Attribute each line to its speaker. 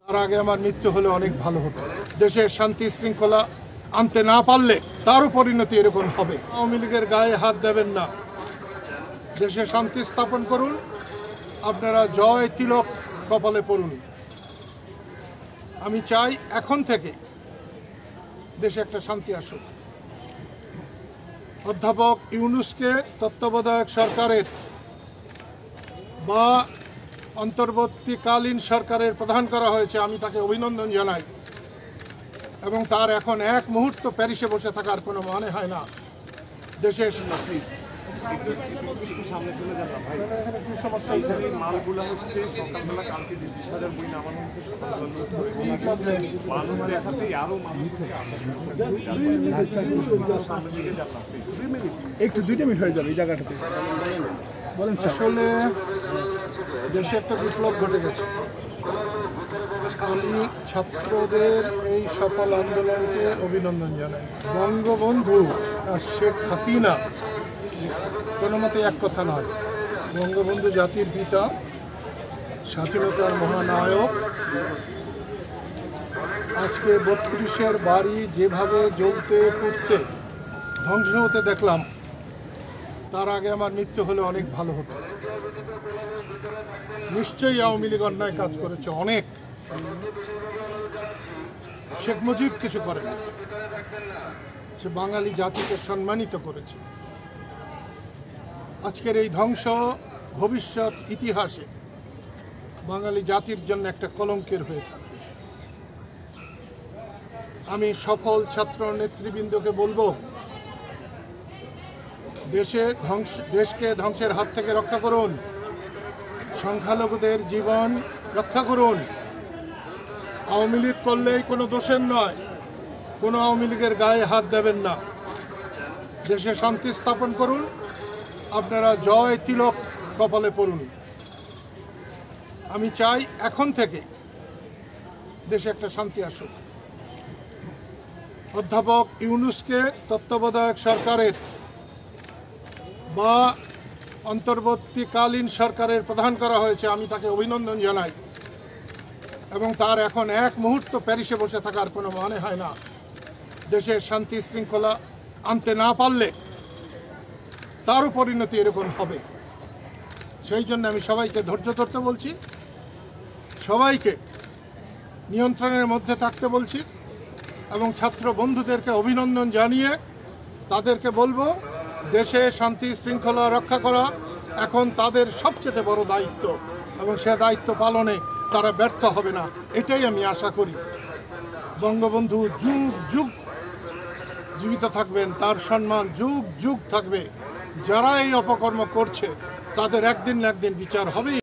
Speaker 1: তার আগে আমার মৃত্যু হলে অনেক ভালো হতো। দেশের শান্তি শৃঙ্খলা আনতে না পারলে তারও পরিণতি এরকম হবে। আওয়ামী লীগের গায়ে হাত দেবেন না, দেশে শান্তি স্থাপন করুন। আপনারা জয় তিলক কপালে পড়ুন। আমি চাই এখন থেকে দেশে একটা শান্তি আসুক। অধ্যাপক ইউনূসকে তত্ত্বাবধায়ক সরকারের বা অন্তর্বর্তীকালীন সরকারের প্রধান করা হয়েছে, আমি তাকে অভিনন্দন জানাই। এবং তার এখন এক মুহূর্ত প্যারিসে বসে থাকার কোনো মানে হয় না। দেশের
Speaker 2: একটু 2 মিনিট হয়ে যাবে এই জায়গাটাতে বলেন।
Speaker 1: আসলে দেশে একটা বিপ্লব ঘটে গেছে। আমি ছাত্রদের এই সফল আন্দোলনকে অভিনন্দন জানাই। বঙ্গবন্ধু আর শেখ হাসিনা কোনো মতে এক কথা নয়। বঙ্গবন্ধু জাতির পিতা, স্বাধীনতার মহানায়ক। আজকে 32-এর বাড়ি যেভাবে জ্বলতে পুড়তে ধ্বংস হতে দেখলাম, তার আগে আমার মৃত্যু হলে অনেক ভালো হতো। নিশ্চয়ই আওয়ামী লীগ অন্যায় কাজ করেছে অনেক। শেখ মুজিব কিছু করে না, সে বাঙালি জাতিকে সম্মানিত করেছে। আজকের এই ধ্বংস ভবিষ্যৎ ইতিহাসে বাঙালি জাতির জন্য একটা কলঙ্কের হয়ে থাকবে। আমি সফল ছাত্র নেতৃবৃন্দকে বলবো, দেশকে ধ্বংসের হাত থেকে রক্ষা করুন, সংখ্যালঘুদের জীবন রক্ষা করুন। আওয়ামী লীগ করলেই কোনো দোষের নয়, কোনো আওয়ামী লীগের গায়ে হাত দেবেন না। দেশে শান্তি স্থাপন করুন। আপনারা জয় তিলক কপালে পড়ুন। আমি চাই এখন থেকে দেশে একটা শান্তি আসুক। অধ্যাপক ইউনূসকে তত্ত্বাবধায়ক সরকারের বা অন্তর্বর্তীকালীন সরকারের প্রধান করা হয়েছে, আমি তাকে অভিনন্দন জানাই। এবং তার এখন এক মুহূর্ত প্যারিসে বসে থাকার কোনো মানে হয় না। দেশের শান্তি শৃঙ্খলা আনতে না পারলে তারও পরিণতি এরকম হবে। সেই জন্য আমি সবাইকে ধৈর্য ধরতে বলছি, সবাইকে নিয়ন্ত্রণের মধ্যে থাকতে বলছি। এবং ছাত্র বন্ধুদেরকে অভিনন্দন জানিয়ে তাদেরকে বলবো, দেশে শান্তি শৃঙ্খলা রক্ষা করা এখন তাদের সবচেয়ে বড় দায়িত্ব। এবং সে দায়িত্ব পালনে তারা ব্যর্থ হবে না, এটাই আমি আশা করি। বঙ্গবন্ধু যুগ যুগ জীবিত থাকবেন, তার সম্মান যুগ যুগ থাকবে। যারা এই অপকর্ম করছে তাদের একদিন না একদিন বিচার হবেই।